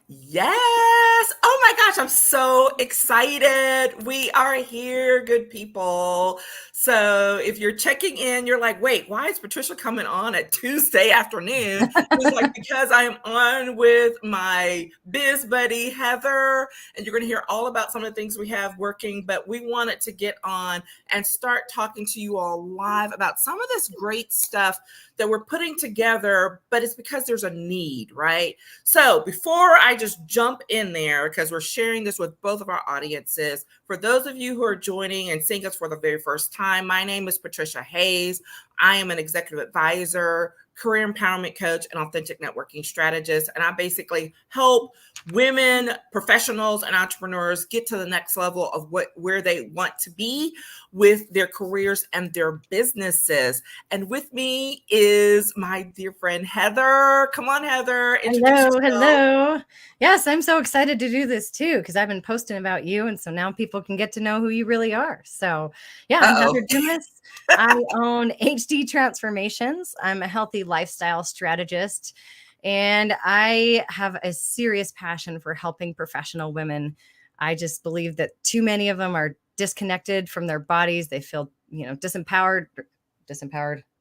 Yes. Oh my gosh, I'm so excited. We are here, good people. So if you're checking in, you're like, wait, why is Patricia coming on at Tuesday afternoon? It's like, because I am on with my biz buddy, Heather, and you're going to hear all about some of the things we have working, but we wanted to get on and start talking to you all live about some of this great stuff that we're putting together, but it's because there's a need, right? So before I just jump in there, because we're sharing this with both of our audiences, for those of you who are joining and seeing us for the very first time, my name is Patricia Hayes. I am an executive advisor, career empowerment coach, and authentic networking strategist. And I basically help women, professionals, and entrepreneurs get to the next level of where they want to be with their careers and their businesses. And with me is my dear friend, Heather. Come on, Heather. Hello. Yes, I'm so excited to do this too, because I've been posting about you. And so now people can get to know who you really are. So yeah, I'm Heather Dumas. I own HD Transformations. I'm a healthy lifestyle strategist. And I have a serious passion for helping professional women. I just believe that too many of them are disconnected from their bodies. They feel, disempowered,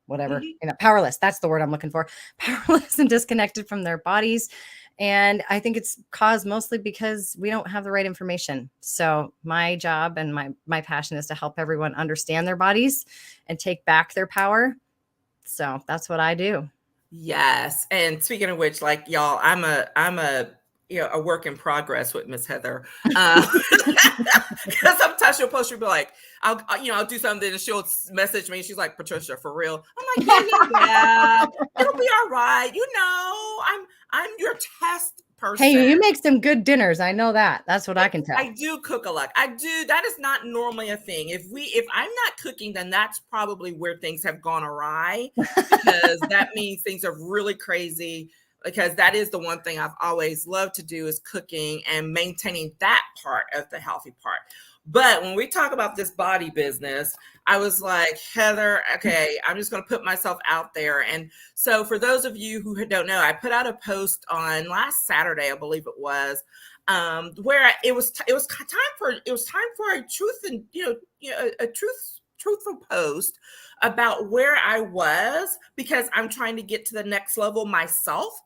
whatever, powerless. That's the word I'm looking for. Powerless and disconnected from their bodies. And I think it's caused mostly because we don't have the right information. So my job and my passion is to help everyone understand their bodies and take back their power. So that's what I do. Yes. And speaking of which, like y'all, I'm a work in progress with Miss Heather. Because sometimes she'll post, she'll be like, I'll do something and she'll message me. She's like, Patricia, for real? I'm like, yeah. It'll be all right. I'm your test person. Hey, you make some good dinners. I know that. That's what I can tell. I do cook a lot. I do. That is not normally a thing. If I'm not cooking, then that's probably where things have gone awry, because that means things are really crazy. Because that is the one thing I've always loved to do, is cooking and maintaining that part of the healthy part. But when we talk about this body business, I was like, Heather, okay, I'm just going to put myself out there. And so for those of you who don't know, I put out a post on last Saturday, I believe it was, where it was time for a truth and a truthful post about where I was, because I'm trying to get to the next level myself,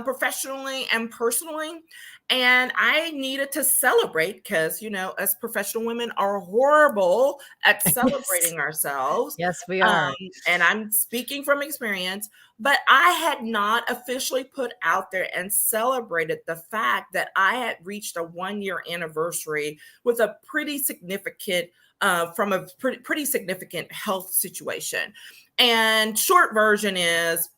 professionally and personally. And I needed to celebrate, because, us professional women are horrible at celebrating ourselves. Yes, we are. And I'm speaking from experience, but I had not officially put out there and celebrated the fact that I had reached a 1-year anniversary with a pretty significant from a pretty significant health situation. And short version is,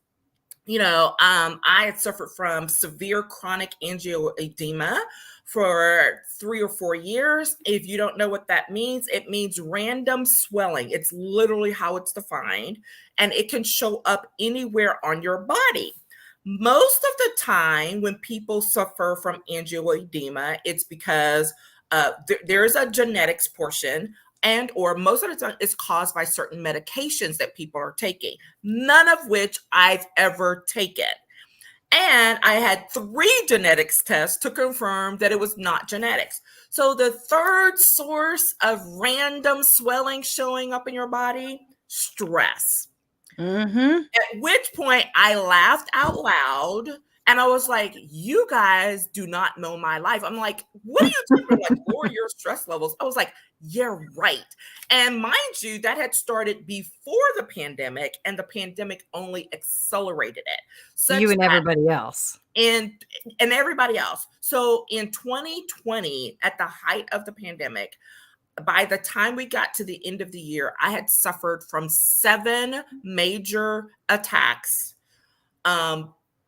I had suffered from severe chronic angioedema for 3 or 4 years. If you don't know what that means, it means random swelling. It's literally how it's defined, and it can show up anywhere on your body. Most of the time when people suffer from angioedema, it's because there's a genetics portion, and or most of the time it's caused by certain medications that people are taking, none of which I've ever taken. And I had 3 genetics tests to confirm that it was not genetics. So the third source of random swelling showing up in your body, stress. At which point I laughed out loud. And I was like, you guys do not know my life. I'm like, what are you talking about? Like, lower your stress levels. I was like, yeah, right. And mind you, that had started before the pandemic, and the pandemic only accelerated it. You and everybody else. And everybody else. So in 2020, at the height of the pandemic, by the time we got to the end of the year, I had suffered from 7 major attacks.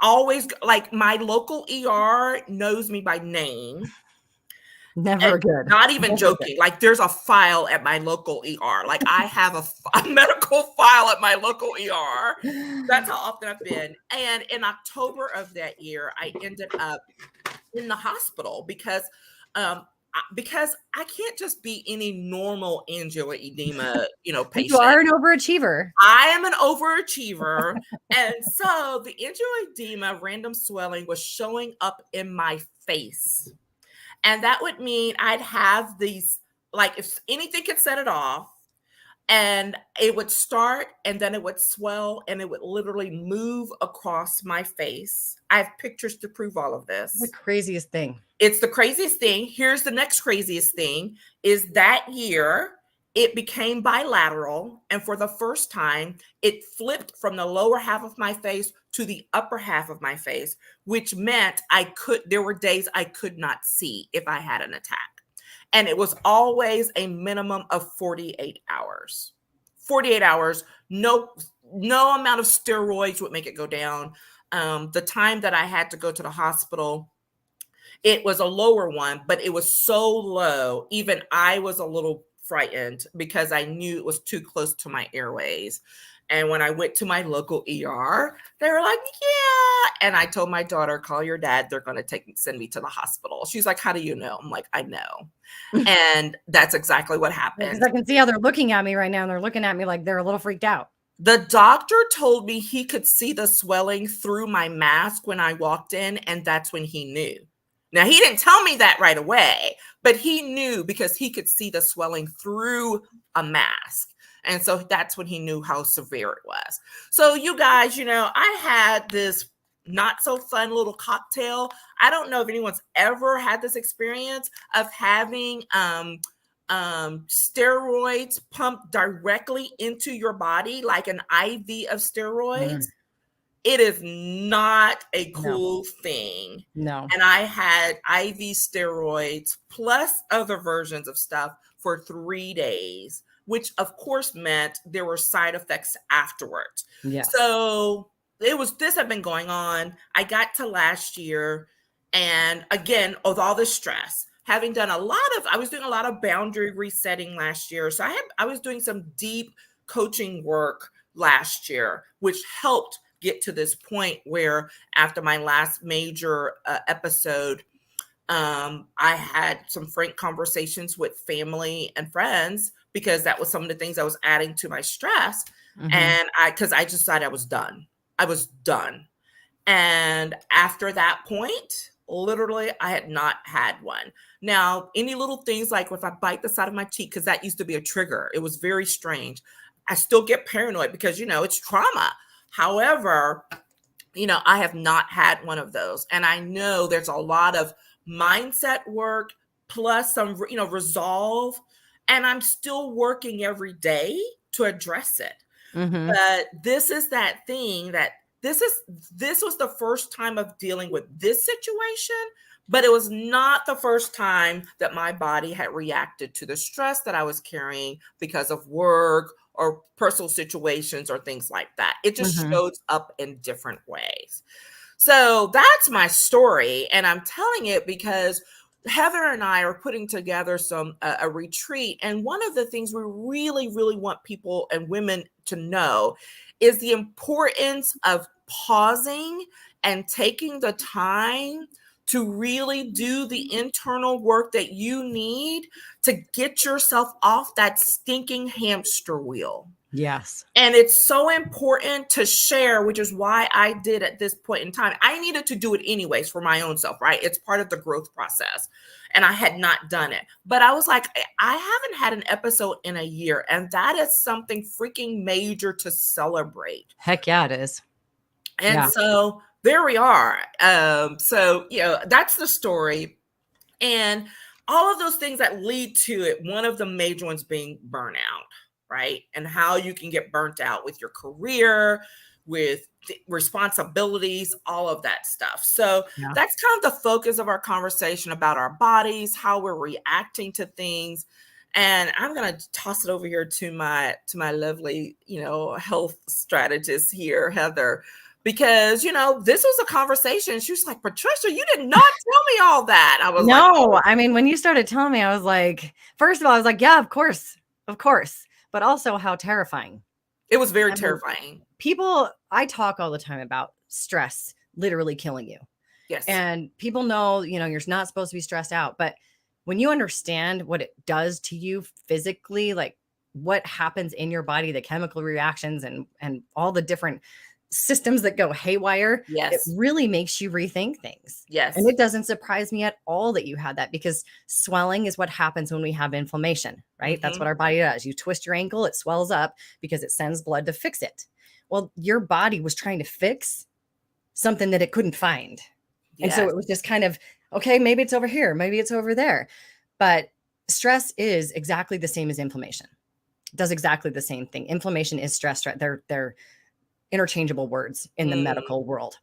Always, like, my local ER knows me by name. Never good. Not even Never joking. Good. Like, there's a file at my local ER. Like, I have a medical file at my local ER. That's how often I've been. And in October of that year, I ended up in the hospital because because I can't just be any normal angioedema, You patient. are an overachiever. I am an overachiever. And so the angioedema, random swelling, was showing up in my face. And that would mean I'd have these, like, if anything could set it off, and it would start and then it would swell and it would literally move across my face. I have pictures to prove all of The this. craziest thing. It's the craziest thing. Here's the next craziest thing is that year it became bilateral. And for the first time, it flipped from the lower half of my face to the upper half of my face, which meant there were days I could not see if I had an attack. And it was always a minimum of 48 hours. 48 hours, no amount of steroids would make it go down. The time that I had to go to the hospital, it was a lower one, but it was so low. Even I was a little frightened because I knew it was too close to my airways. And when I went to my local ER, they were like, yeah. And I told my daughter, call your dad. They're going to send me to the hospital. She's like, how do you know? I'm like, I know. And that's exactly what happened. Because I can see how they're looking at me right now. And they're looking at me like they're a little freaked out. The doctor told me he could see the swelling through my mask when I walked in. And that's when he knew. Now, he didn't tell me that right away, but he knew because he could see the swelling through a mask. And so that's when he knew how severe it was. So you guys, I had this not so fun little cocktail. I don't know if anyone's ever had this experience of having steroids pumped directly into your body, like an IV of steroids. It is not a cool thing. No. And I had IV steroids plus other versions of stuff for 3 days, which of course meant there were side effects afterwards. Yeah. So this had been going on. I got to last year, and again, with all this stress, I was doing a lot of boundary resetting last year. So I was doing some deep coaching work last year, which helped get to this point where after my last major episode, I had some frank conversations with family and friends because that was some of the things I was adding to my stress. And because I just thought I was done. I was done. And after that point, literally, I had not had one. Now, any little things like if I bite the side of my cheek, because that used to be a trigger, it was very strange. I still get paranoid because, it's trauma. However, I have not had one of those. And I know there's a lot of mindset work plus some, resolve. And I'm still working every day to address it. But this is that thing that this was the first time of dealing with this situation, but it was not the first time that my body had reacted to the stress that I was carrying because of work or personal situations or things like that. It just shows up in different ways. So that's my story. And I'm telling it because Heather and I are putting together a retreat. And one of the things we really, really want people and women to know is the importance of pausing and taking the time to really do the internal work that you need to get yourself off that stinking hamster wheel. Yes. And it's so important to share, which is why I did at this point in time. I needed to do it anyways for my own self, right? It's part of the growth process. And I had not done it. But I was like, I haven't had an episode in a year. And that is something freaking major to celebrate. Heck yeah, it is. And so there we are. So, that's the story. And all of those things that lead to it, one of the major ones being burnout. Right? And how you can get burnt out with your career, with responsibilities, all of that stuff. So that's kind of the focus of our conversation about our bodies, how we're reacting to things. And I'm going to toss it over here to my lovely, health strategist here, Heather, because, this was a conversation. She was like, Patricia, you did not tell me all that. I was like, I mean, when you started telling me, I was like, first of all, I was like, yeah, of course. But also how terrifying. It was very terrifying. I talk all the time about stress literally killing you. Yes. And people know, you're not supposed to be stressed out, but when you understand what it does to you physically, like what happens in your body, the chemical reactions and all the different systems that go haywire, it Yes. really makes you rethink things. Yes. And it doesn't surprise me at all that you had that, because swelling is what happens when we have inflammation, right? That's what our body does. You twist your ankle, it swells up because it sends blood to fix it. Well, your body was trying to fix something that it couldn't find. And so Yes. it was just kind of, okay, maybe it's over here, maybe it's over there. But stress is exactly the same as inflammation. It does exactly the same thing. Inflammation is stress. They're interchangeable words in the medical world.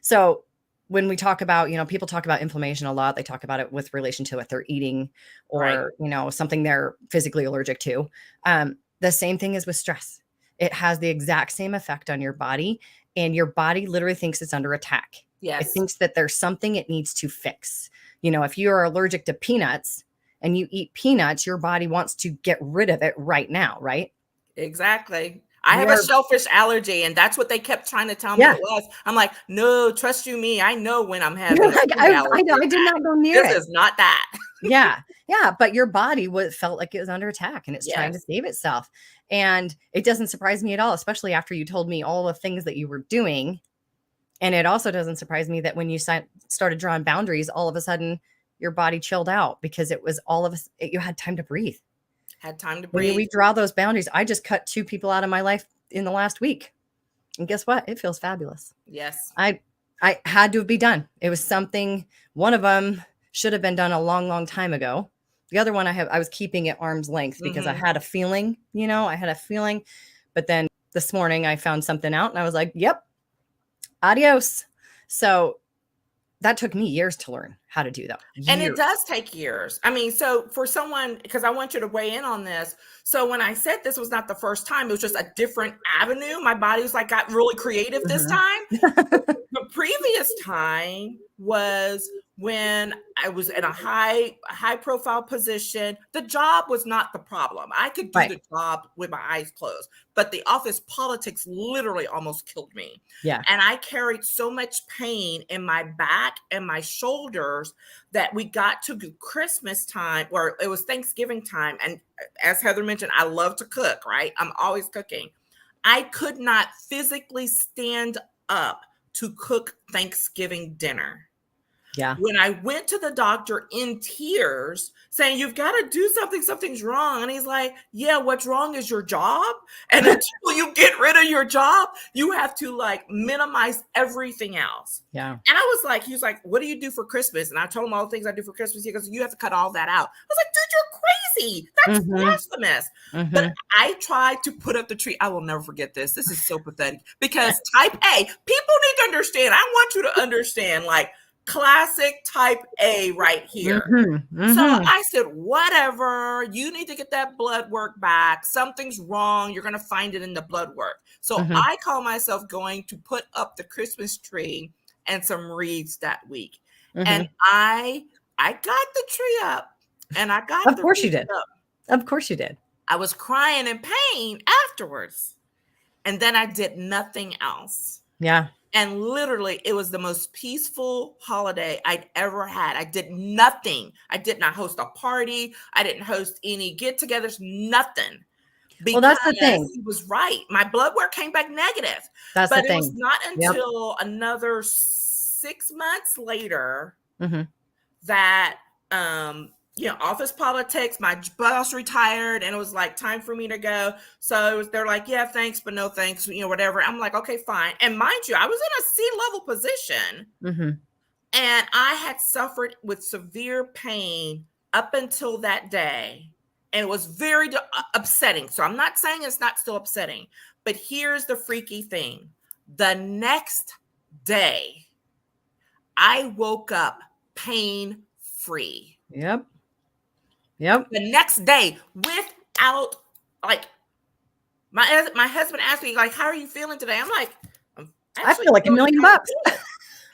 So when we talk about, people talk about inflammation a lot. They talk about it with relation to what they're eating or, something they're physically allergic to. The same thing is with stress. It has the exact same effect on your body, and your body literally thinks it's under attack. Yes. It thinks that there's something it needs to fix. If you are allergic to peanuts and you eat peanuts, your body wants to get rid of it right now, right? Exactly. I have a shellfish allergy, and that's what they kept trying to tell me it was. I'm like, no, trust you me. I know when I'm having I did not go near it. This is not that. Yeah. But your body felt like it was under attack, and it's trying to save itself. And it doesn't surprise me at all, especially after you told me all the things that you were doing. And it also doesn't surprise me that when you started drawing boundaries, all of a sudden your body chilled out, because it was you had time to breathe. When we draw those boundaries, I just cut 2 people out of my life in the last week. And guess what? It feels fabulous. Yes. I had to be done. It was something, one of them should have been done a long, long time ago. The other one I was keeping at arm's length because I had a feeling, but then this morning I found something out and I was like, yep, adios. So that took me years to learn how to do that. And it does take years. I mean, so for someone, because I want you to weigh in on this. So when I said this was not the first time, it was just a different avenue. My body was like, got really creative this time. The previous time was when I was in a high profile position. The job was not the problem. I could do the job with my eyes closed, but the office politics literally almost killed me. Yeah. And I carried so much pain in my back and my shoulders that we got to Christmas time, or it was Thanksgiving time. And as Heather mentioned, I love to cook, right? I'm always cooking. I could not physically stand up to cook Thanksgiving dinner. Yeah. When I went to the doctor in tears saying, you've got to do something, something's wrong. And he's like, yeah, what's wrong is your job. And until you get rid of your job, you have to minimize everything else. Yeah. And I was like, he was like, what do you do for Christmas? And I told him all the things I do for Christmas. He goes, you have to cut all that out. I was like, dude, you're crazy. That's blasphemous. But I tried to put up the tree. I will never forget this. This is so pathetic, because type A, people need to understand. I want you to understand, classic type A right here. So I said, whatever, you need to get that blood work back. Something's wrong. You're going to find it in the blood work. So I call myself going to put up the Christmas tree and some wreaths that week. And I got the tree up, and I got Of course you did. Of course you did. I was crying in pain afterwards. And then I did nothing else. Yeah. And literally, it was the most peaceful holiday I'd ever had. I did nothing. I did not host a party. I didn't host any get-togethers, nothing. Well, that's the thing. He was right. My blood work came back negative. That's the thing. But it was not until another 6 months later that, office politics, my boss retired, and it was time for me to go. So they're like, yeah, thanks, but no thanks, whatever. I'm like, okay, fine. And mind you, I was in a C-level position, and I had suffered with severe pain up until that day. And it was very upsetting. So I'm not saying it's not still upsetting, but here's the freaky thing. The next day, I woke up pain-free. Yep. The next day, without my husband asked me, how are you feeling today? I'm like, I feel like $1 million bucks.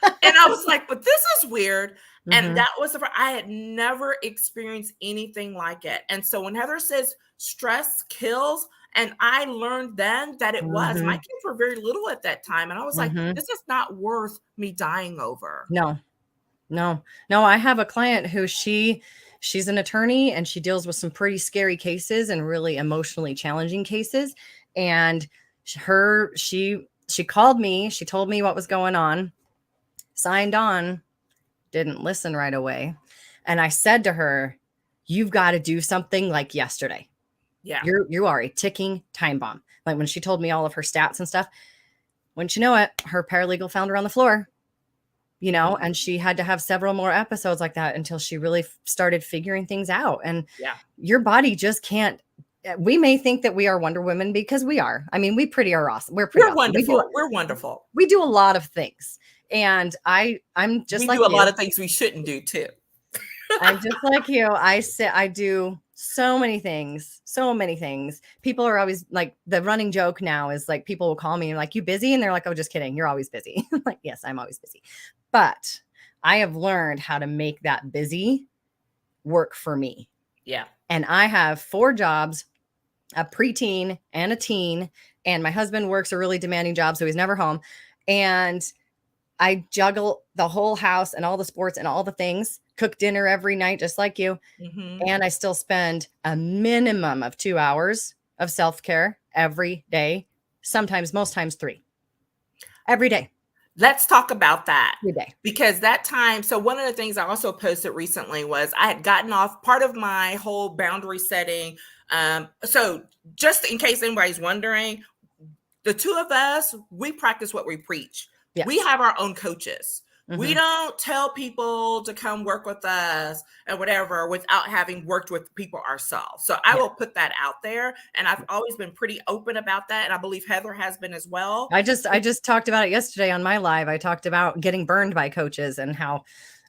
And I was like, but this is weird. And that was I had never experienced anything like it. And so when Heather says stress kills, and I learned then that it was, my kids were very little at that time. And I was like, this is not worth me dying over. No. No, no, I have a client who she's an attorney and she deals with some pretty scary cases and really emotionally challenging cases. And she called me, she told me what was going on, signed on, didn't listen right away. And I said to her, you've got to do something like yesterday. Yeah. You are a ticking time bomb. Like when she told me all of her stats and stuff, wouldn't you know it, her paralegal found her on the floor, and she had to have several more episodes like that until she really started figuring things out. And your body just can't. We may think that we are Wonder Women because we are. I mean, we pretty are awesome. We're pretty awesome. Wonderful. We're wonderful. We do a lot of things. And I'm just like you. We do a lot of things we shouldn't do too. I'm just like you. I do so many things. People are always like, the running joke now is like, people will call me and like, you busy? And they're like, oh, just kidding. You're always busy. I'm like, yes, I'm always busy. But I have learned how to make that busy work for me. Yeah. And I have 4 jobs, a preteen and a teen. And my husband works a really demanding job, so he's never home. And I juggle the whole house and all the sports and all the things, cook dinner every night, just like you. Mm-hmm. And I still spend a minimum of 2 hours of self-care every day. Sometimes, most times 3 every day. Let's talk about that. Every day. Because that time, so one of the things I also posted recently was I had gotten off part of my whole boundary setting. So just in case anybody's wondering, the 2 of us, we practice what we preach. Yes. We have our own coaches. Mm-hmm. We don't tell people to come work with us and whatever without having worked with people ourselves. So I will put that out there. And I've always been pretty open about that. And I believe Heather has been as well. I just talked about it yesterday on my live. I talked about getting burned by coaches and how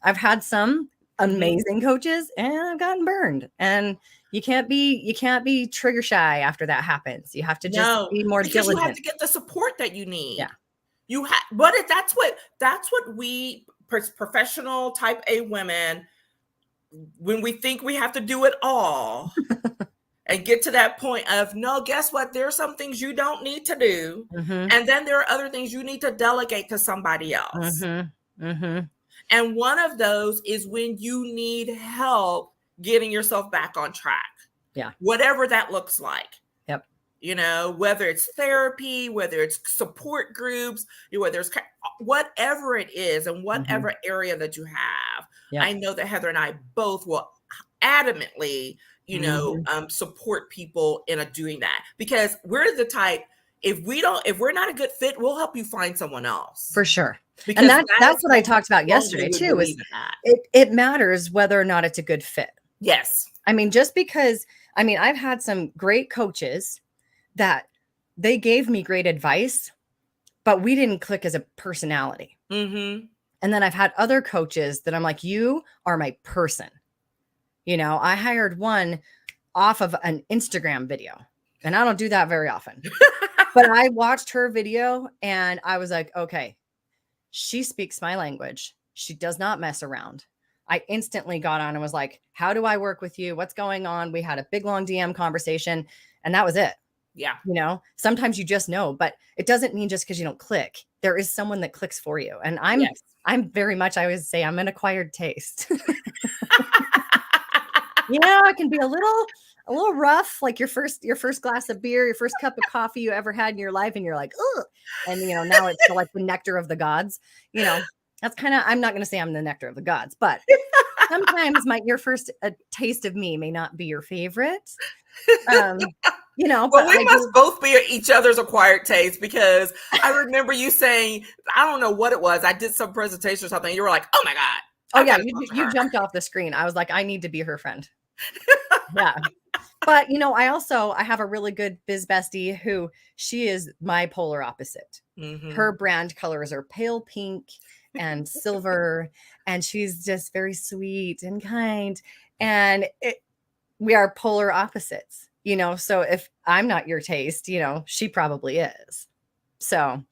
I've had some amazing coaches and I've gotten burned. And you can't be trigger shy after that happens. You have to just be more diligent. You have to get the support that you need. Yeah. But that's what we professional type A women, when we think we have to do it all and get to that point of, no, guess what? There are some things you don't need to do. Mm-hmm. And then there are other things you need to delegate to somebody else. Mm-hmm. Mm-hmm. And one of those is when you need help getting yourself back on track. Yeah. Whatever that looks like. Yep. Whether it's therapy, whether it's support groups, whether it's whatever it is and whatever area that you have. Yep. I know that Heather and I both will adamantly, support people in doing that, because we're the type, if we're not a good fit, we'll help you find someone else. For sure. Because and that's what I talked about yesterday too, is it matters whether or not it's a good fit. Yes. I mean, just because, I've had some great coaches that they gave me great advice, but we didn't click as a personality. Mm-hmm. And then I've had other coaches that I'm like, you are my person. I hired one off of an Instagram video, and I don't do that very often, but I watched her video and I was like, okay, she speaks my language. She does not mess around. I instantly got on and was like, how do I work with you? What's going on? We had a big, long DM conversation, and that was it. Yeah. Sometimes you just know, but it doesn't mean just because you don't click, there is someone that clicks for you. And I'm very much, I always say I'm an acquired taste. I can be a little rough, like your first glass of beer, your first cup of coffee you ever had in your life. And you're like, oh, and now it's like the nectar of the gods, that's kind of, I'm not going to say I'm the nectar of the gods, but sometimes your first taste of me may not be your favorite. Well, we must both be each other's acquired taste, because I remember you saying, I don't know what it was. I did some presentation or something. You were like, oh my God. Oh yeah. You jumped off the screen. I was like, I need to be her friend. Yeah. But, I have a really good biz bestie who she is my polar opposite. Mm-hmm. Her brand colors are pale pink and silver, and she's just very sweet and kind. And we are polar opposites, so if I'm not your taste, she probably is. So,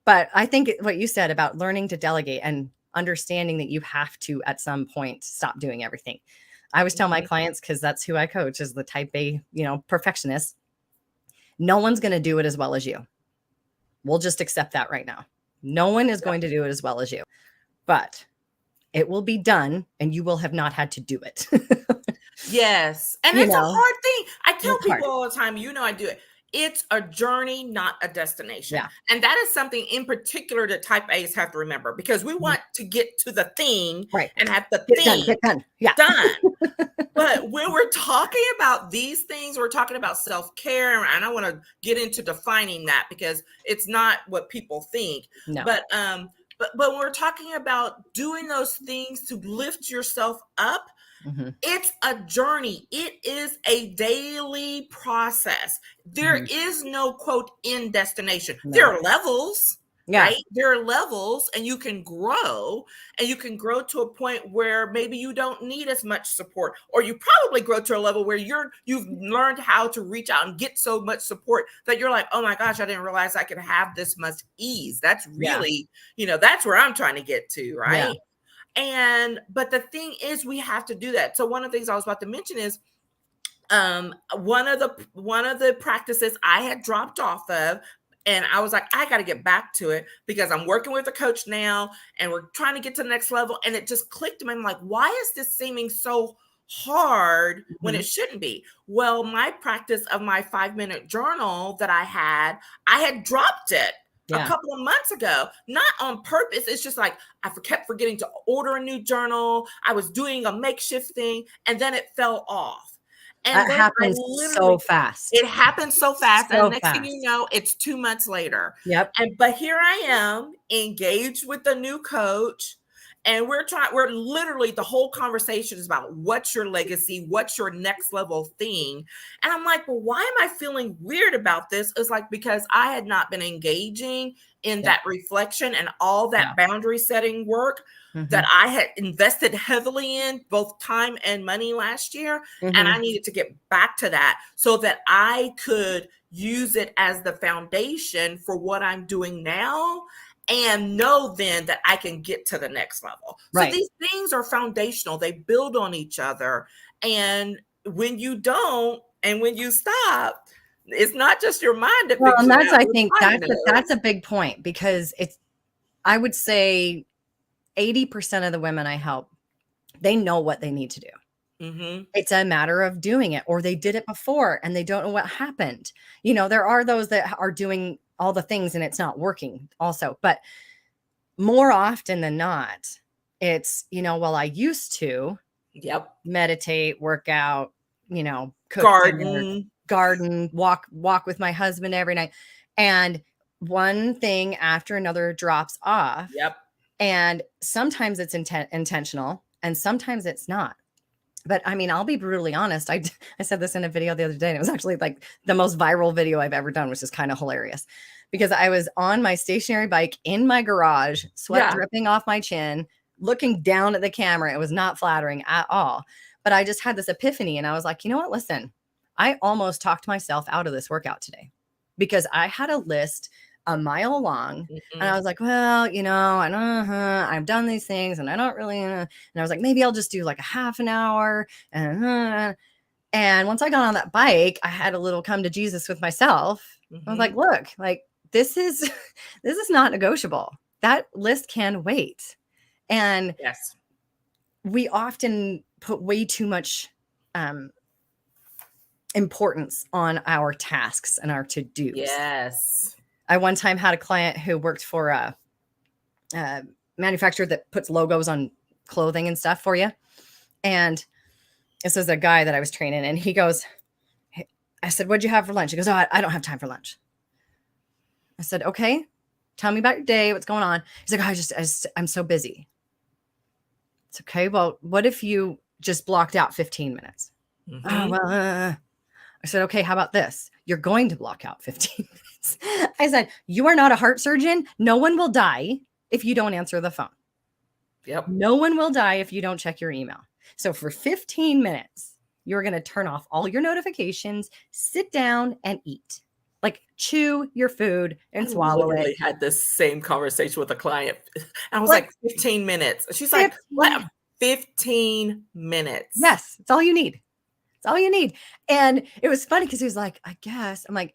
but I think what you said about learning to delegate and understanding that you have to, at some point, stop doing everything. I always tell my clients, because that's who I coach, is the type A, perfectionist. No one's going to do it as well as you. We'll just accept that right now. No one is going to do it as well as you. But it will be done and you will have not had to do it. Yes. And You it's a know, hard thing. I tell it's hard. people all the time, I do it. It's a journey, not a destination. Yeah. And that is something in particular that type A's have to remember, because we want to get to the thing Right. and have the Get thing done. Yeah. done. But when we're talking about these things, we're talking about self-care. And I want to get into defining that, because it's not what people think. No. But when we're talking about doing those things to lift yourself up, it's a journey. It is a daily process. There is no quote end destination. No. There are levels. Yeah. Right? There are levels, and you can grow to a point where maybe you don't need as much support, or you probably grow to a level where you've learned how to reach out and get so much support that you're like, oh my gosh, I didn't realize I could have this much ease. That's really, that's where I'm trying to get to. Right. Yeah. But the thing is, we have to do that. So one of the things I was about to mention is, one of the practices I had dropped off of, and I was like, I got to get back to it, because I'm working with a coach now and we're trying to get to the next level. And it just clicked to me. I'm like, why is this seeming so hard when it shouldn't be? Well, my practice of my 5-minute journal that I had dropped it a couple of months ago, not on purpose. It's just like, I kept forgetting to order a new journal. I was doing a makeshift thing, and then it fell off. And that happens so fast. It happens so fast. And the next thing you know, it's 2 months later. Yep. But here I am, engaged with a new coach. And we're literally, the whole conversation is about what's your legacy, what's your next level thing. And I'm like, well, why am I feeling weird about this? It's like, because I had not been engaging in that reflection and all that boundary setting work that I had invested heavily in, both time and money last year. And I needed to get back to that so that I could use it as the foundation for what I'm doing now, and know then that I can get to the next level. So these things are foundational. They build on each other. And when you don't, and when you stop, it's not just your mind that and that's, I think that's a big point, because I would say 80% of the women I help, they know what they need to do. It's a matter of doing it, or they did it before and they don't know what happened. There are those that are doing all the things and it's not working also, but more often than not, it's, well, I used to meditate, work out, cook garden, walk with my husband every night. And one thing after another drops off. And sometimes it's intentional and sometimes it's not. But I mean, I'll be brutally honest. I said this in a video the other day, and it was actually like the most viral video I've ever done, which is kind of hilarious, because I was on my stationary bike in my garage, sweat dripping off my chin, looking down at the camera. It was not flattering at all. But I just had this epiphany, and I was like, you know what? Listen, I almost talked myself out of this workout today, because I had a list a mile long. And I was like, well, I've done these things and I don't really, and I was like, maybe I'll just do like a half an hour. And once I got on that bike, I had a little come to Jesus with myself. I was like, look, like this is not negotiable. That list can wait. And we often put way too much importance on our tasks and our to-dos. I one time had a client who worked for a manufacturer that puts logos on clothing and stuff for you. And this is a guy that I was training, and he goes, I said, what'd you have for lunch? He goes, oh, I don't have time for lunch. I said, okay, tell me about your day. What's going on? He's like, I'm so busy. It's okay. Well, what if you just blocked out 15 minutes? Oh, well, I said, okay, how about this? You're going to block out 15 minutes. I said, you are not a heart surgeon. No one will die if you don't answer the phone. No one will die if you don't check your email. So for 15 minutes, you're going to turn off all your notifications, sit down and eat. Like chew your food and swallow it. I literally had this same conversation with a client. I was like 15 minutes. She's like, what? 15 minutes. Yes, it's all you need. It's all you need. And it was funny because he was like, I guess. I'm like,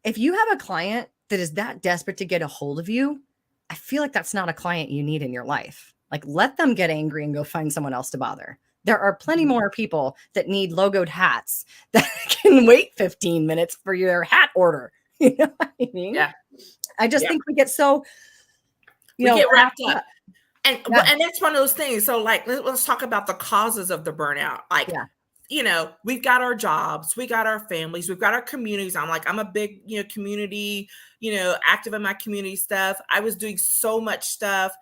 if you have a client that is that desperate to get a hold of you, I feel like that's not a client you need in your life. Like, let them get angry and go find someone else to bother. There are plenty more people that need logoed hats that can wait 15 minutes for your hat order. You know what I mean? Yeah. I just think we get so, we get wrapped up. And yeah. and that's one of those things. So like, let's talk about the causes of the burnout. Like, you know, we've got our jobs, we got our families, we've got our communities. I'm a big, you know, community, you know, active in my community stuff. I was doing so much stuff.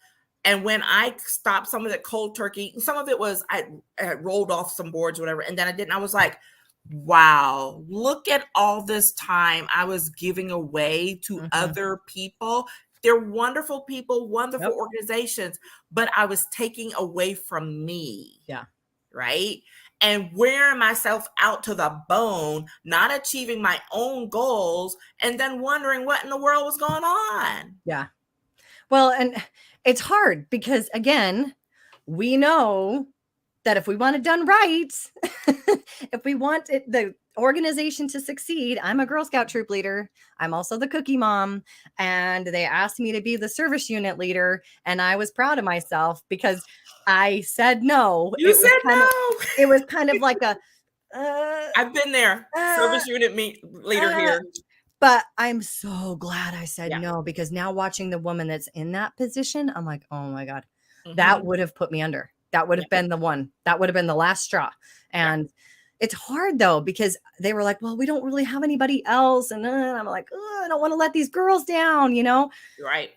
And when I stopped some of it cold turkey, some of it was I rolled off some boards or whatever. And then I didn't. I was like, wow, look at all this time I was giving away to other people. They're wonderful people, wonderful organizations, but I was taking away from me. Yeah. Right. And wearing myself out to the bone, not achieving my own goals, and then wondering what in the world was going on. Yeah. Well, and it's hard because, again, we know that if we want it done right, if we want the organization to succeed, I'm a Girl Scout troop leader. I'm also the cookie mom. And they asked me to be the service unit leader. And I was proud of myself because I said no. You said no. It was kind of like a, I've been there. Service unit leader here. But I'm so glad I said no, because now watching the woman that's in that position, I'm like, oh my God, that would have put me under. That would have been the one. That would have been the last straw. And it's hard though, because they were like, well, we don't really have anybody else. And I'm like, I don't want to let these girls down, you know? Right.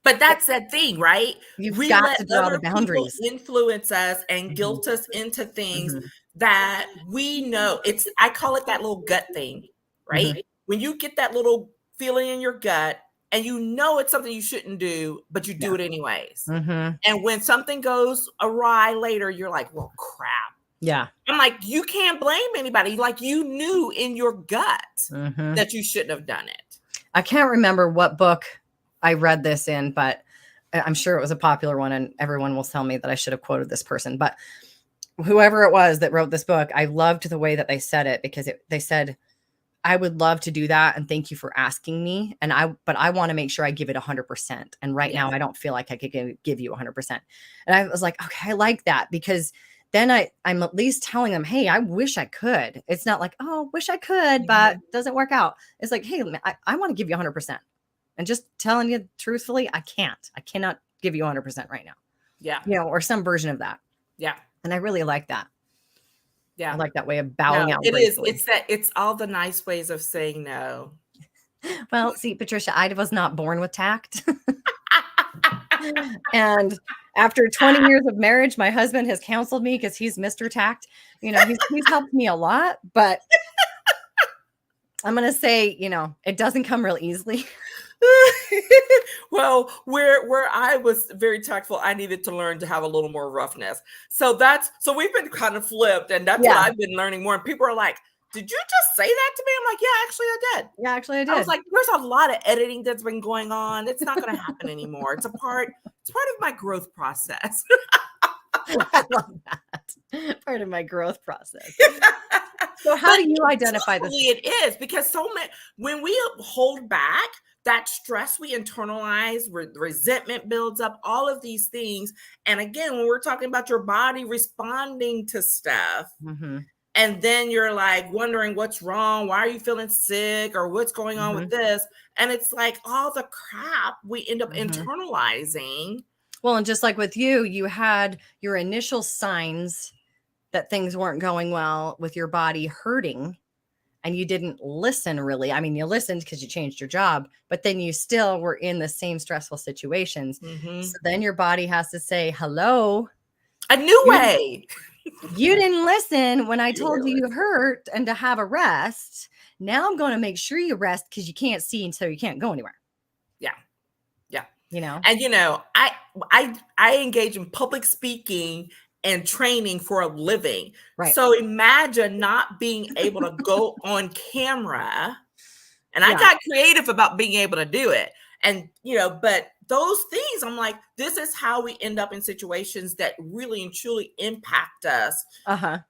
But that's that thing, right? We got to draw the boundaries. Influence us and guilt us into things that we know. I call it that little gut thing, right? When you get that little feeling in your gut and you know it's something you shouldn't do, but you do it anyways. And when something goes awry later, you're like, well, crap. Yeah. I'm like, you can't blame anybody. Like, you knew in your gut that you shouldn't have done it. I can't remember what book I read this in, but I'm sure it was a popular one, and everyone will tell me that I should have quoted this person. But whoever it was that wrote this book, I loved the way that they said it, because they said, I would love to do that, and thank you for asking me. But I want to make sure I give it 100%. And right now I don't feel like I could give you 100%. And I was like, okay, I like that, because then I'm at least telling them, hey, I wish I could. It's not like, oh, wish I could, but doesn't work out. It's like, hey, I want to give you 100%. And just telling you truthfully, I cannot give you 100% right now. Yeah. You know, or some version of that. Yeah. And I really like that. Yeah. I like that way of bowing out. It gracefully. It's all the nice ways of saying no. Well, see, Patricia, I was not born with tact. And after 20 years of marriage, my husband has counseled me, because he's Mr. Tact. You know, he's helped me a lot, but I'm going to say, you know, it doesn't come real easily. Well, where I was very tactful, I needed to learn to have a little more roughness. So we've been kind of flipped, and that's what I've been learning more. And people are like, did you just say that to me? I'm like, yeah, actually I did. Yeah, actually I did. I was like, there's a lot of editing that's been going on. It's not going to happen anymore. It's part of my growth process. I love that. Part of my growth process. So how do you identify this? It is, because when we hold back, that stress we internalize, resentment builds up, all of these things. And again, when we're talking about your body responding to stuff, and then you're like wondering what's wrong, why are you feeling sick, or what's going on with this? And it's like all the crap we end up internalizing. Well, and just like with you, you had your initial signs that things weren't going well with your body hurting, and you didn't listen really. I mean, you listened because you changed your job, but then you still were in the same stressful situations. So then your body has to say, hello. A new way. You didn't listen when I told you hurt and to have a rest. Now I'm going to make sure you rest, because you can't see, and so you can't go anywhere. Yeah. Yeah. You know, and you know, I engage in public speaking and training for a living. Right. So imagine not being able to go on camera. And I got creative about being able to do it. And, you know, but those things, I'm like, this is how we end up in situations that really and truly impact us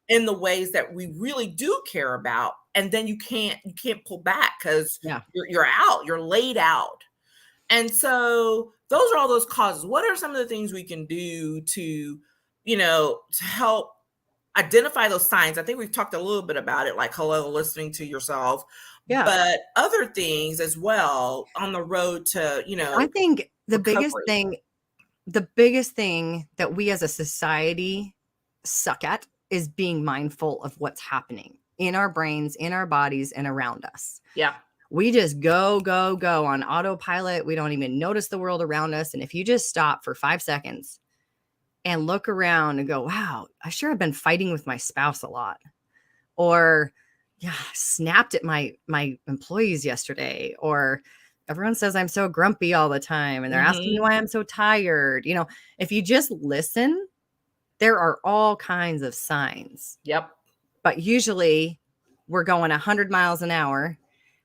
in the ways that we really do care about. And then you can't pull back, because you're out, you're laid out. And so those are all those causes. What are some of the things we can do to, to help identify those signs? I think we've talked a little bit about it, like hello, listening to yourself, but other things as well on the road to, I think the recovery. biggest thing that we as a society suck at is being mindful of what's happening in our brains, in our bodies, and around us. Yeah. We just go on autopilot. We don't even notice the world around us. And if you just stop for 5 seconds and look around and go, wow, I sure have been fighting with my spouse a lot. Or, yeah, snapped at my employees yesterday. Or everyone says I'm so grumpy all the time and they're asking me why I'm so tired. If you just listen, there are all kinds of signs. Yep. But usually we're going 100 miles an hour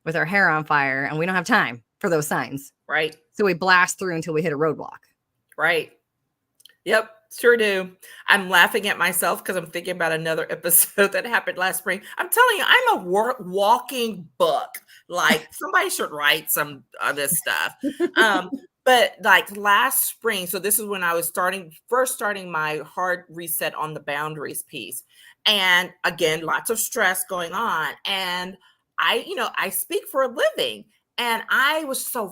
with our hair on fire and we don't have time for those signs. Right. So we blast through until we hit a roadblock. Right. Yep. Sure do. I'm laughing at myself because I'm thinking about another episode that happened last spring. I'm telling you, I'm a walking book. Like somebody should write some of this stuff. But like last spring, so this is when I was first starting my hard reset on the boundaries piece. And again, lots of stress going on. And I speak for a living, and I was so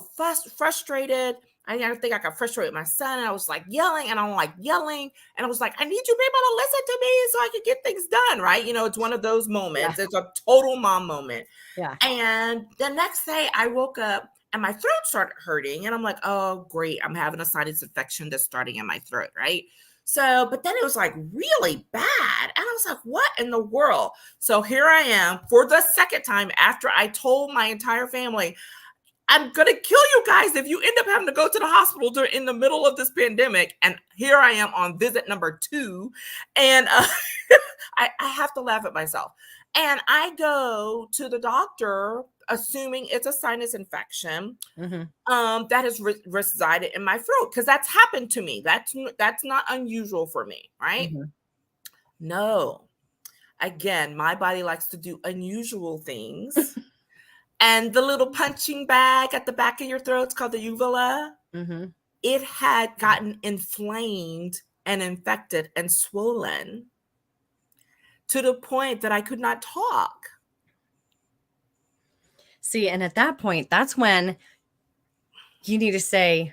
frustrated. I think I got frustrated with my son, and I was like yelling, and I'm like yelling, and I was like, I need you people to listen to me so I can get things done, right? It's one of those moments. Yeah. It's a total mom moment. Yeah. And the next day I woke up and my throat started hurting, and I'm like, oh, great. I'm having a sinus infection that's starting in my throat, right? So, but then it was like really bad. And I was like, what in the world? So here I am for the second time after I told my entire family, I'm going to kill you guys if you end up having to go to the hospital in the middle of this pandemic. And here I am on visit number 2. And I have to laugh at myself. And I go to the doctor, assuming it's a sinus infection that has resided in my throat, because that's happened to me. That's not unusual for me, right? No. Again, my body likes to do unusual things. And the little punching bag at the back of your throat, it's called the uvula. It had gotten inflamed and infected and swollen to the point that I could not talk. See, and at that point, that's when you need to say,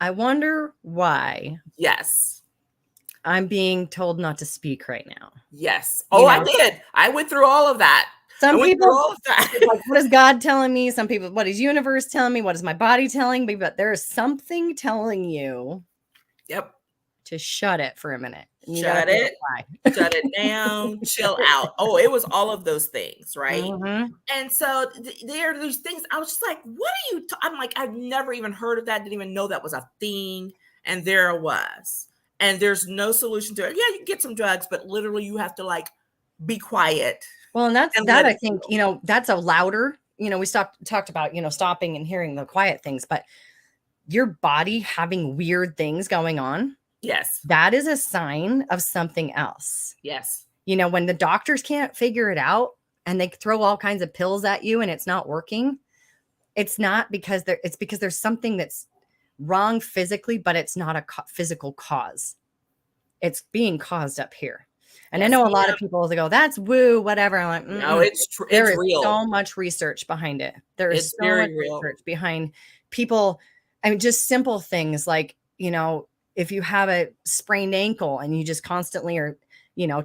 I wonder why. Yes. I'm being told not to speak right now. Yes. Oh, I did. I went through all of that. Some people, like, what is God telling me? Some people, what is universe telling me? What is my body telling me? But there is something telling you. Yep. To shut it for a minute. Shut it down, chill out. Oh, it was all of those things, right? And so there are these things. I was just like, what are you? I'm like, I've never even heard of that. Didn't even know that was a thing. And there it was. And there's no solution to it. Yeah, you can get some drugs, but literally you have to like be quiet. Well, and that's that. I think, that's a louder, we talked about, stopping and hearing the quiet things, but your body having weird things going on. Yes. That is a sign of something else. Yes. When the doctors can't figure it out and they throw all kinds of pills at you and it's not working, it's not because it's because there's something that's wrong physically, but it's not a physical cause. It's being caused up here. And yes, I know a lot of people go, that's woo, whatever. I'm like, no, it's true. There is real. So much research behind it. There is so much research behind people. I mean, just simple things like, if you have a sprained ankle and you just constantly are,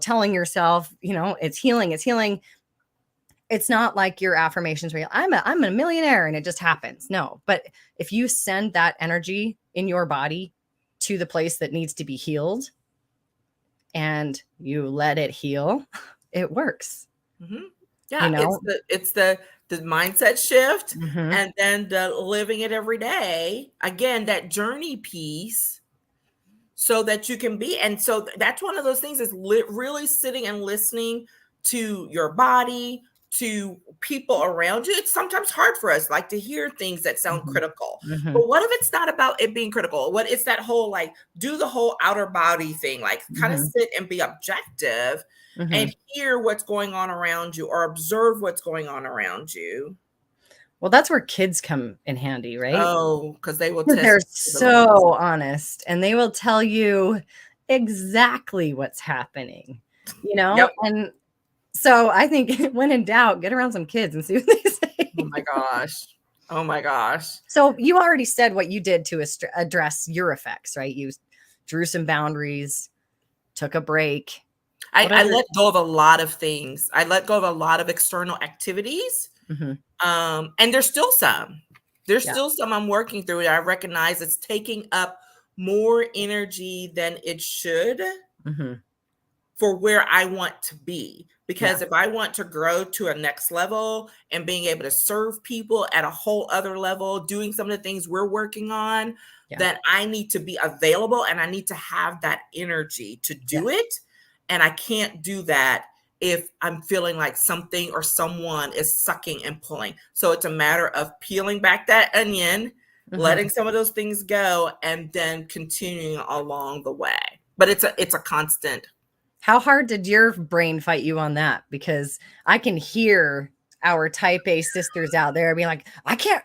telling yourself, it's healing. It's not like your affirmations real. I'm a millionaire and it just happens. No, but if you send that energy in your body to the place that needs to be healed and you let it heal, it works. Yeah. It's the mindset shift and then the living it every day. Again, that journey piece. So that you can be. And so that's one of those things is really sitting and listening to your body, to people around you. It's sometimes hard for us like to hear things that sound critical. But what if it's not about it being critical? What it's that whole like do the whole outer body thing, like kind of sit and be objective and hear what's going on around you or observe what's going on around you. Well, that's where kids come in handy, right? Oh, because they will They're test the limits. so honest and they will tell you exactly what's happening, you know? Yep. And so I think when in doubt, get around some kids and see what they Oh say. my gosh. Oh my gosh. So you already said what you did to address your effects, right? You drew some boundaries, took a break. What I other? let go of a lot of things. I let go of a lot of external activities. Mhm. And there's still some. There's Yeah. still some I'm working through. I recognize it's taking up more energy than it should Mhm. for where I want to be. Yeah. Because if I want to grow to a next level and being able to serve people at a whole other level, doing some of the things we're working on, Yeah. then I need to be available and I need to have that energy to do Yes. it. And I can't do that if I'm feeling like something or someone is sucking and pulling. So it's a matter of peeling back that onion, Mhm. letting some of those things go, and then continuing along the way. But it's a constant. How hard did your brain fight you on that? Because I can hear our type A sisters out there being like, I can't,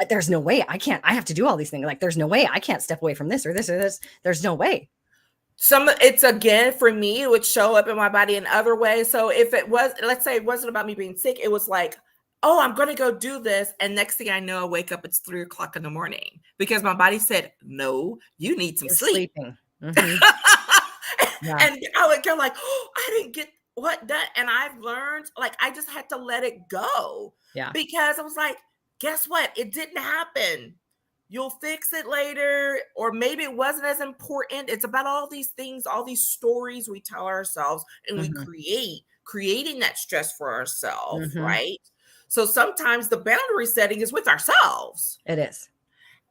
there's no way I can't, I have to do all these things. Like, there's no way I can't step away from this or this or this. There's no way. It's again for me, it would show up in my body in other ways. So if it was, let's say it wasn't about me being sick, it was like, oh, I'm going to go do this. And next thing I know, I wake up, it's 3 o'clock in the morning because my body said, no, you need some You're sleep. sleeping. Mm-hmm. Yeah. And I would go like, oh, I didn't get what that. And I've learned, like, I just had to let it go Yeah. because I was like, guess what? It didn't happen. You'll fix it later, or maybe it wasn't as important. It's about all these things, all these stories we tell ourselves, and we Mm-hmm. creating that stress for ourselves, Mm-hmm. right? So sometimes the boundary setting is with ourselves. It is.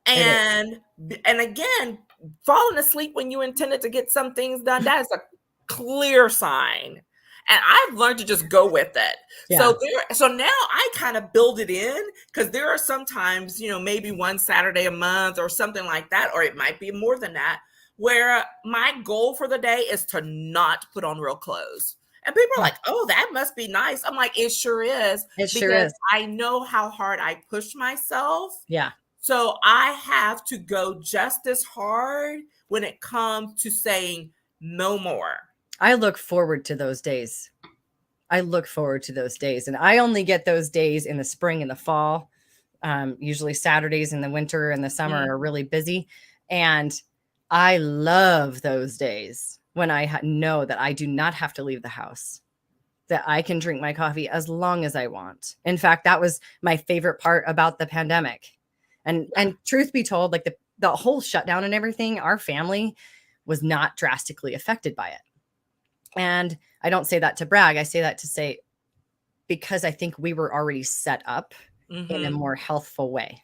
It is. And again, falling asleep when you intended to get some things done, that is a clear sign. And I've learned to just go with it. Yeah. So now I kind of build it in because there are sometimes, maybe one Saturday a month or something like that, or it might be more than that, where my goal for the day is to not put on real clothes. And people are like, oh, that must be nice. I'm like, it sure is. It sure Because is. I know how hard I push myself. Yeah. So I have to go just as hard when it comes to saying no more. I look forward to those days. I look forward to those days. And I only get those days in the spring and the fall. Usually Saturdays in the winter and the summer are really busy. And I love those days when I know that I do not have to leave the house, that I can drink my coffee as long as I want. In fact, that was my favorite part about the pandemic. And truth be told, like the whole shutdown and everything, our family was not drastically affected by it. And I don't say that to brag. I say that to say, because I think we were already set up in a more healthful way.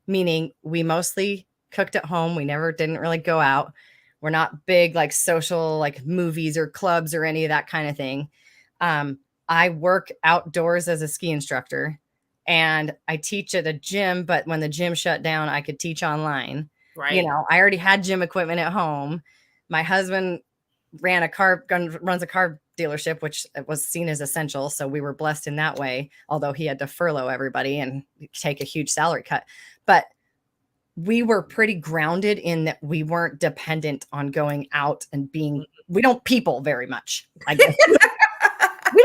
Meaning we mostly cooked at home. We never didn't really go out. We're not big like social like movies or clubs or any of that kind of thing. I work outdoors as a ski instructor and I teach at a gym, but when the gym shut down, I could teach online. Right. I already had gym equipment at home. My husband runs a car dealership, which was seen as essential. So we were blessed in that way, although he had to furlough everybody and take a huge salary cut. But we were pretty grounded in that we weren't dependent on going out and we don't people very much, I guess. we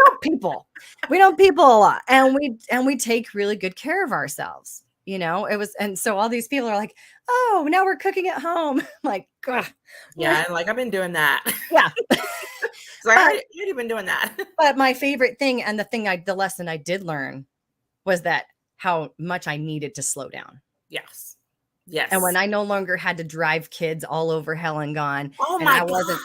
don't people a lot. And we take really good care of ourselves. And so all these people are like, oh, now we're cooking at home. I'm like, ugh. Yeah, and like I've been doing that. Yeah. So I already been doing that. But my favorite thing and the lesson I did learn was that how much I needed to slow down. Yes. Yes. And when I no longer had to drive kids all over hell and gone, oh and my gosh.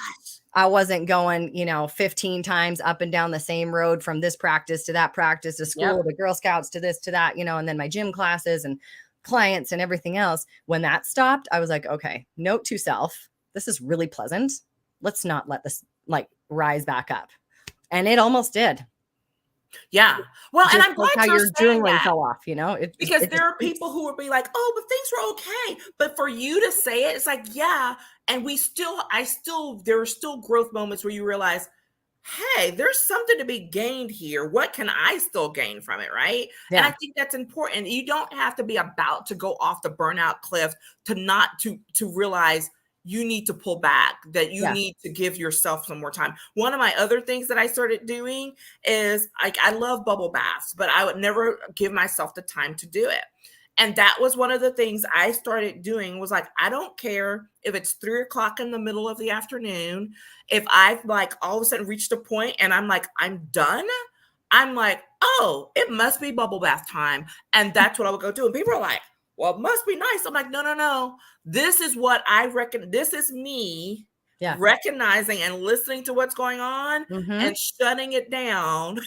I wasn't going, 15 times up and down the same road from this practice to that practice to school, to Girl Scouts, to this, to that, and then my gym classes and clients and everything else. When that stopped, I was like, okay, note to self, this is really pleasant. Let's not let this rise back up. And it almost did. Yeah. Well, and I'm glad how you're your saying adrenaline that. fell off, Because there are people who would be like, oh, but things were okay. But for you to say it, it's like, yeah. And there are still growth moments where you realize hey, there's something to be gained here. What can I still gain from it? Right. And I Yeah. think that's important. You don't have to be about to go off the burnout cliff to not to realize you need to pull back, that you Yeah. need to give yourself some more time. One of my other things that I started doing is like, I love bubble baths, but I would never give myself the time to do it. And that was one of the things I started doing, was like, I don't care if it's 3 o'clock in the middle of the afternoon. If I've like all of a sudden reached a point and I'm like, I'm done, I'm like, oh, it must be bubble bath time. And that's what I would go do. And people are like, well, it must be nice. I'm like, no, no, no. This is what I reckon. This is me Yeah. recognizing and listening to what's going on and shutting it down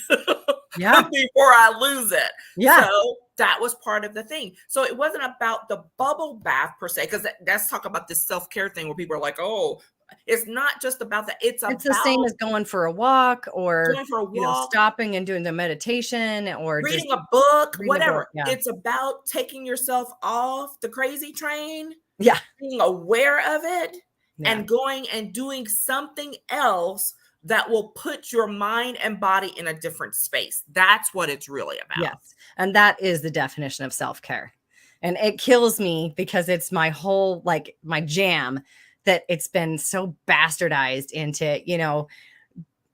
Yeah. before I lose it. Yeah. So that was part of the thing. So it wasn't about the bubble bath per se, because that's talk about this self-care thing where people are like, oh, it's not just about that. It's It's the same about as going for a walk, or, going for a walk, stopping and doing the meditation, or just reading a book, reading a book. whatever. Yeah. It's about taking yourself off the crazy train, Yeah. being aware of it, Yeah. and going and doing something else that will put your mind and body in a different space. That's what it's really about. Yes. And that is the definition of self-care. And it kills me because it's my whole, like, my jam, that it's been so bastardized into,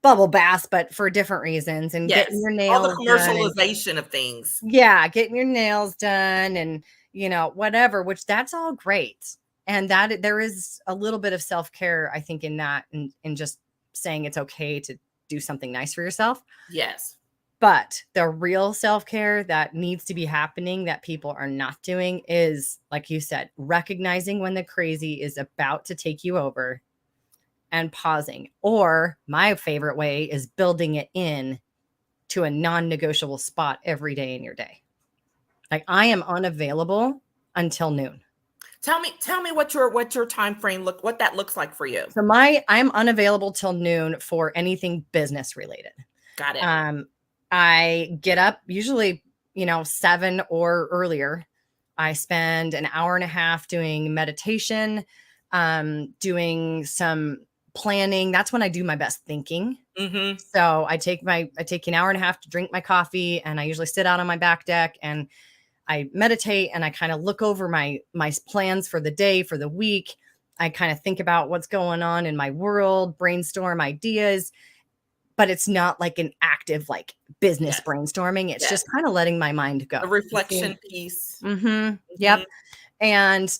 bubble baths, but for different reasons, and Yes. getting your All the nails done. commercialization of things. Yeah. Getting your nails done and, whatever, which that's all great. And that there is a little bit of self-care, I think, in that, and just saying it's okay to do something nice for yourself. Yes. But the real self-care that needs to be happening that people are not doing is, like you said, recognizing when the crazy is about to take you over and pausing. Or my favorite way is building it in to a non-negotiable spot every day in your day. Like, I am unavailable until noon. Tell me what your time frame what that looks like for you. So I'm unavailable till noon for anything business related. Got it. I get up usually, 7 or earlier. I spend an hour and a half doing meditation, doing some planning. That's when I do my best thinking. Mm-hmm. So I take an hour and a half to drink my coffee, and I usually sit out on my back deck and I meditate, and I kind of look over my plans for the day, for the week. I kind of think about what's going on in my world, brainstorm ideas, but it's not like an active, like, business brainstorming. It's just kind of letting my mind go. A reflection piece. Mm-hmm. Yep. And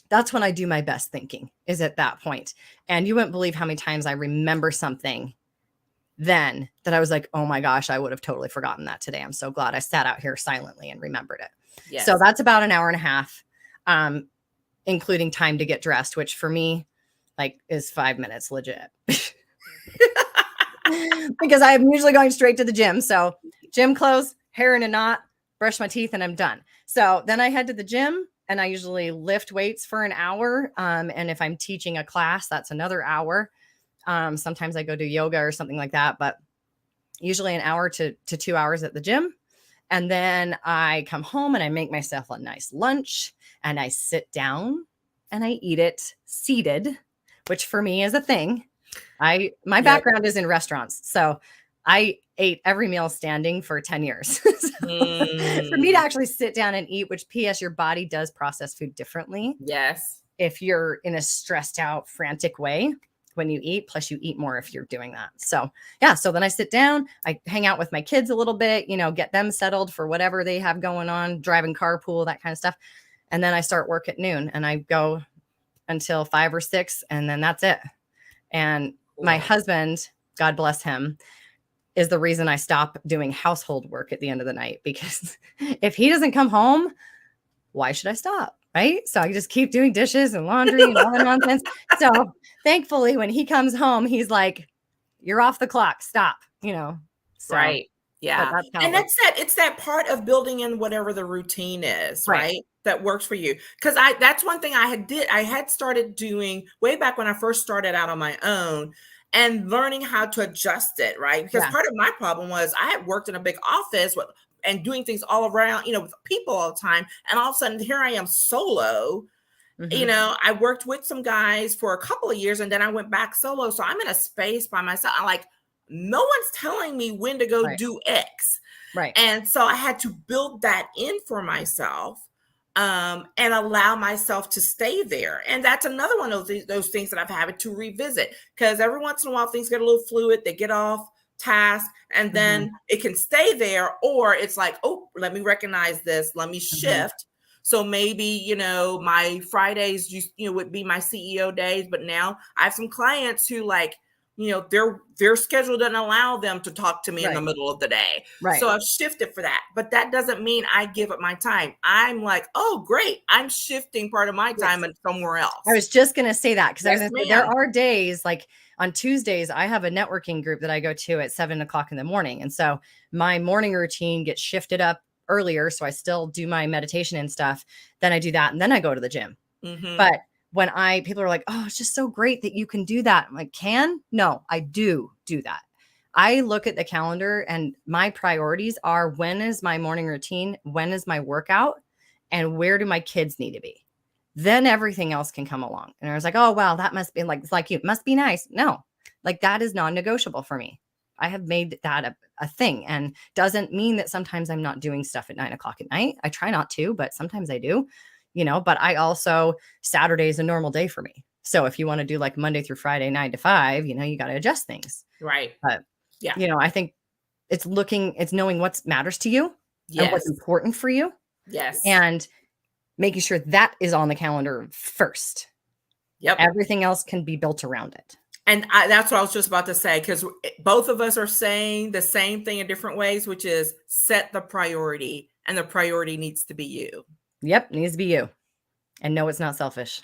that's when I do my best thinking, is at that point. And you wouldn't believe how many times I remember something then that I was like, oh my gosh, I would have totally forgotten that today. I'm so glad I sat out here silently and remembered it. Yes. So that's about an hour and a half, including time to get dressed, which for me, like, is 5 minutes legit. Because I'm usually going straight to the gym. So gym clothes, hair in a knot, brush my teeth, and I'm done. So then I head to the gym, and I usually lift weights for an hour. And if I'm teaching a class, that's another hour. Sometimes I go do yoga or something like that, but usually an hour to 2 hours at the gym. And then I come home and I make myself a nice lunch, and I sit down and I eat it seated, which for me is a thing. My background is in restaurants. So I ate every meal standing for 10 years. For me to actually sit down and eat, which PS, your body does process food differently. Yes. If you're in a stressed out, frantic way when you eat, plus you eat more if you're doing that. So yeah. So then I sit down, I hang out with my kids a little bit, get them settled for whatever they have going on, driving carpool, that kind of stuff. And then I start work at noon, and I go until 5 or 6, and then that's it. And my husband, God bless him, is the reason I stop doing household work at the end of the night, because if he doesn't come home, why should I stop? Right. So I just keep doing dishes and laundry and all the nonsense. So thankfully, when he comes home, he's like, you're off the clock. Stop, So, right. Yeah. And it's that part of building in whatever the routine is, right? That works for you. Because that's one thing I had started doing way back when I first started out on my own, and learning how to adjust it, right? Because part of my problem was I had worked in a big office and doing things all around, with people all the time. And all of a sudden here I am solo. I worked with some guys for a couple of years and then I went back solo. So I'm in a space by myself. I'm like, no one's telling me when to go do X. Right. And so I had to build that in for myself and allow myself to stay there. And that's another one of those things that I've had to revisit, because every once in a while things get a little fluid. They get off task and then it can stay there, or it's like, oh, let me recognize this. Let me shift. So maybe, my Fridays, would be my CEO days, but now I have some clients who their schedule doesn't allow them to talk to me in the middle of the day. Right. So I've shifted for that, but that doesn't mean I give up my time. I'm like, oh, great. I'm shifting part of my time somewhere else. I was just going to say that, because there are days, like on Tuesdays, I have a networking group that I go to at 7:00 in the morning. And so my morning routine gets shifted up earlier. So I still do my meditation and stuff. Then I do that. And then I go to the gym. But when people are like, oh, it's just so great that you can do that. I'm like, no, I do that. I look at the calendar and my priorities are, when is my morning routine? When is my workout? And where do my kids need to be? Then everything else can come along. And I was like, oh, wow, that must be like you must be nice. No, like that is non-negotiable for me. I have made that a thing, and doesn't mean that sometimes I'm not doing stuff at 9:00 at night. I try not to, but sometimes I do, but I also, Saturday is a normal day for me. So if you want to do like Monday through Friday, 9 to 5, you got to adjust things. Right. But I think it's knowing what matters to you and what's important for you. Yes. And making sure that is on the calendar first. Yep. Everything else can be built around it. And that's what I was just about to say, because both of us are saying the same thing in different ways, which is set the priority, and the priority needs to be you. Yep. Needs to be you. And no, it's not selfish.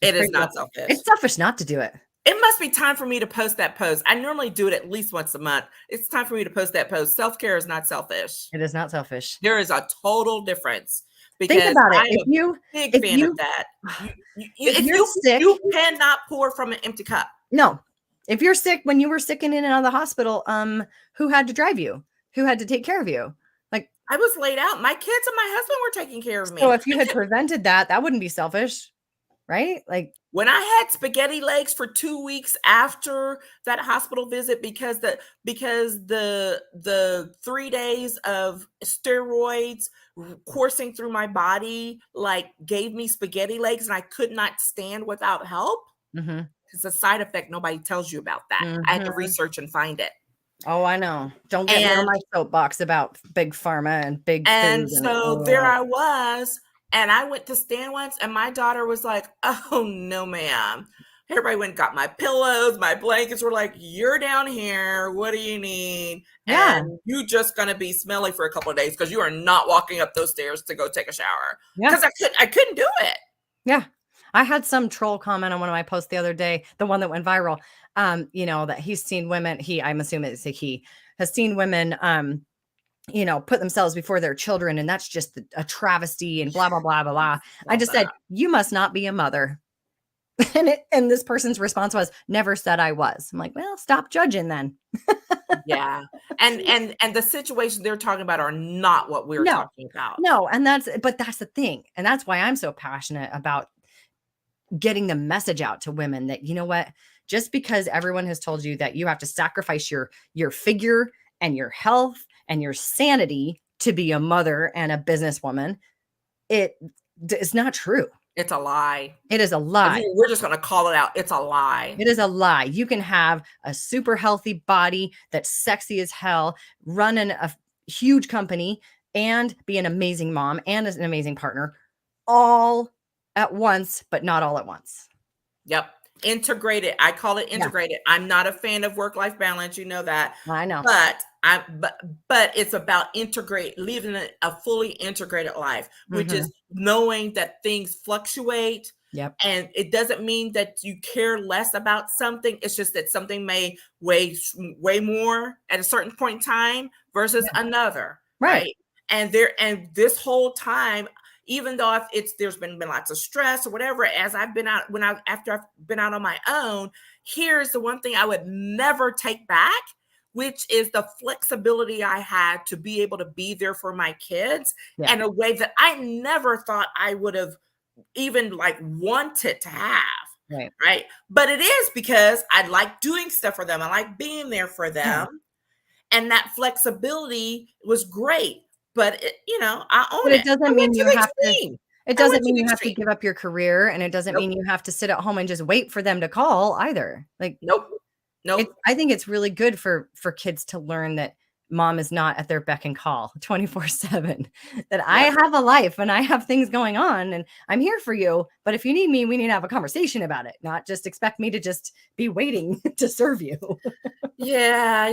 It is not selfish. It's selfish not to do it. It must be time for me to post that post. I normally do it at least once a month. It's time for me to post that post. Self-care is not selfish. It is not selfish. There is a total difference. Because think about it. If you big fan of that. If you're sick, you cannot pour from an empty cup. No. If you're sick, when you were sick and in and out of the hospital, who had to drive you? Who had to take care of you? Like, I was laid out. My kids and my husband were taking care of me. So if you had prevented that wouldn't be selfish, right? Like, when I had spaghetti legs for 2 weeks after that hospital visit, because the 3 days of steroids coursing through my body gave me spaghetti legs, and I could not stand without help. It's a side effect. Nobody tells you about that. I had to research and find it. Oh, I know. Don't get me on my soapbox about big pharma and big food. And so there I was. And I went to stand once, and my daughter was like, oh, no, ma'am. Everybody went and got my pillows, my blankets, were like, you're down here. What do you need? Yeah. And you just going to be smelly for a couple of days, because you are not walking up those stairs to go take a shower. Because I couldn't do it. Yeah. I had some troll comment on one of my posts the other day, the one that went viral, that he's seen women, I'm assuming it's he has seen women, put themselves before their children, and that's just a travesty and blah, blah, blah, blah, blah. I just said, you must not be a mother. And this person's response was, never said I was. I'm like, well, stop judging then. Yeah. And the situation they're talking about are not what we're talking about. No. And that's the thing. And that's why I'm so passionate about getting the message out to women that, you know what, just because everyone has told you that you have to sacrifice your figure and your health and your sanity to be a mother and a businesswoman, it is not true. It's a lie. It is a lie. We're just going to call it out. It's a lie. It is a lie. You can have a super healthy body that's sexy as hell, running a huge company, and be an amazing mom and an amazing partner all at once, but not all at once. Yep. Integrated. I call it integrated. Yeah. I'm not a fan of work-life balance. You know that. I know. But it's about living a fully integrated life, which is knowing that things fluctuate. Yep. And it doesn't mean that you care less about something. It's just that something may weigh more at a certain point in time versus another. Right. And this whole time, even though there's been lots of stress or whatever, as I've been out, after I've been out on my own, here's the one thing I would never take back, which is the flexibility I had to be able to be there for my kids in a way that I never thought I would have even like wanted to have. Right. Right. But it is because I like doing stuff for them. I like being there for them. Yeah. And that flexibility was great. But, I But own it it. I doesn't went mean to you the have to extreme. it I went doesn't to mean the you have to extreme. give up your career, and it doesn't Nope. mean you have to sit at home and just wait for them to call either. Like, Nope. Nope. I think it's really good for kids to learn that mom is not at their beck and call 24/7, that I Yep. have a life and I have things going on and I'm here for you. But if you need me, we need to have a conversation about it, not just expect me to just be waiting to serve you. Yeah,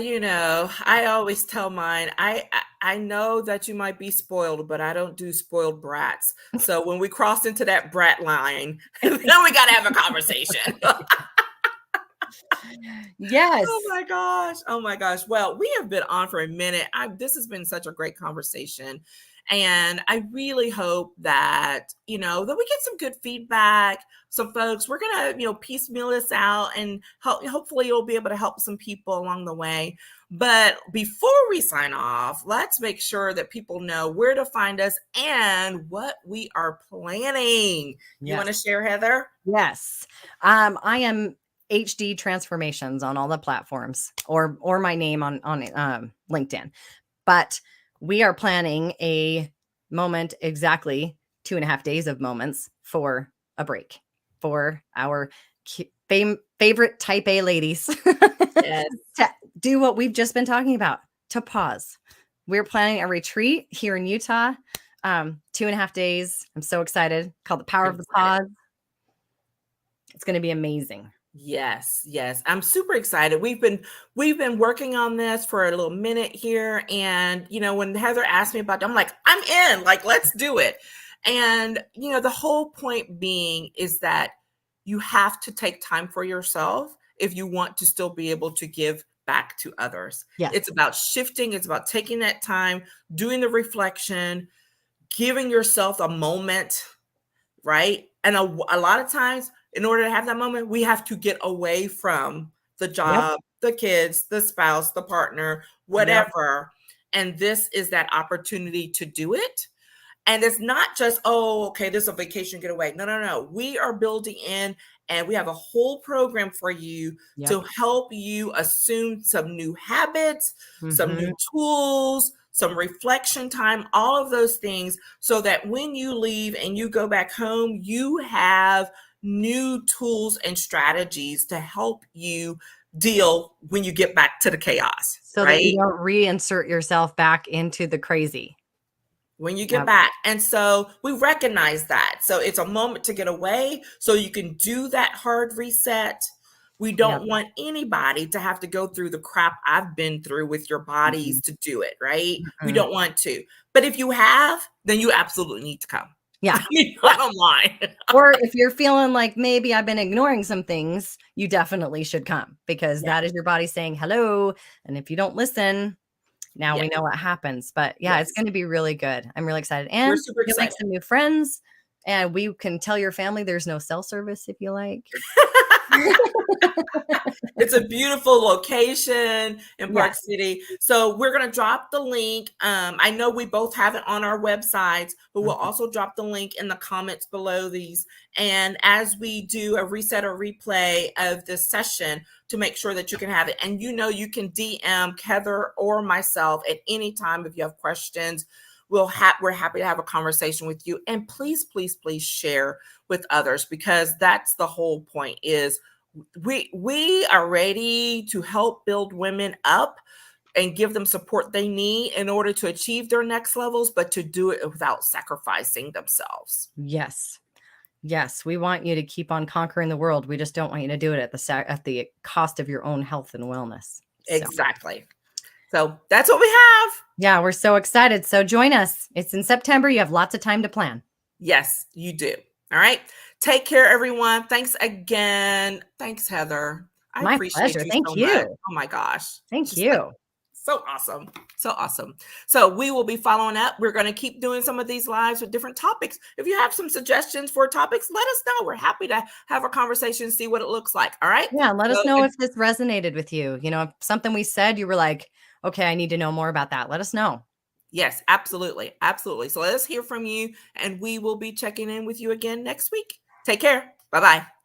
I always tell mine, I know that you might be spoiled, but I don't do spoiled brats. So when we cross into that brat line, then we got to have a conversation. Yes. Oh my gosh. Oh my gosh. Well, we have been on for a minute. This has been such a great conversation. And I really hope that, that we get some good feedback. Some folks, we're going to, piecemeal this out and hopefully you'll be able to help some people along the way. But before we sign off, let's make sure that people know where to find us and what we are planning. You want to Yes. share, Heather? Yes. I am HD Transformations on all the platforms, or my name on LinkedIn. But we are planning a moment, exactly 2.5 days of moments for a break for our favorite type A ladies Yes. to do what we've just been talking about, to pause. We're planning a retreat here in Utah, 2.5 days. I'm so excited, called The Power of the Pause. It's going to be amazing. Yes, yes. I'm super excited. We've been working on this for a little minute here. And when Heather asked me about it, I'm like, I'm in, like, let's do it. And the whole point being is that you have to take time for yourself if you want to still be able to give back to others. Yes. It's about shifting, it's about taking that time, doing the reflection, giving yourself a moment, right? And a lot of times, in order to have that moment, we have to get away from the job, the kids, the spouse, the partner, whatever. And this is that opportunity to do it. And it's not just, oh, okay, this is a vacation getaway. No, no, no. We are building in and we have a whole program for you to help you assume some new habits, some new tools, some reflection time, all of those things, so that when you leave and you go back home, you have new tools and strategies to help you deal when you get back to the chaos. So right? that you don't reinsert yourself back into the crazy. When you get back. And so we recognize that. So it's a moment to get away so you can do that hard reset. We don't want anybody to have to go through the crap I've been through with your bodies to do it, right? We don't want to. But if you have, then you absolutely need to come. Yeah. I mean, bottom line. Or if you're feeling like maybe I've been ignoring some things, you definitely should come, because that is your body saying hello. And if you don't listen, now we know what happens. But it's going to be really good. I'm really excited. And we're super you'll make excited. some new friends. And we can tell your family there's no cell service if you like. It's a beautiful location in Park City. So we're going to drop the link. I know we both have it on our websites, but we'll also drop the link in the comments below these. And as we do a reset or replay of this session, to make sure that you can have it. And you can DM Heather or myself at any time if you have questions. We're happy to have a conversation with you. And please, please, please share with others, because that's the whole point. Is we are ready to help build women up and give them support they need in order to achieve their next levels, but to do it without sacrificing themselves. Yes. Yes, we want you to keep on conquering the world. We just don't want you to do it at the cost of your own health and wellness. Exactly. So that's what we have. Yeah, we're so excited. So join us. It's in September. You have lots of time to plan. Yes, you do. All right. Take care, everyone. Thanks again. Thanks, Heather. I appreciate you. Thank so you. much. Oh my gosh. Thank you. So awesome. So awesome. So we will be following up. We're going to keep doing some of these lives with different topics. If you have some suggestions for topics, let us know. We're happy to have a conversation, see what it looks like. All right. Yeah. Let us know if this resonated with you. If something we said, you were like, okay, I need to know more about that. Let us know. Yes, absolutely. Absolutely. So let us hear from you, and we will be checking in with you again next week. Take care. Bye-bye.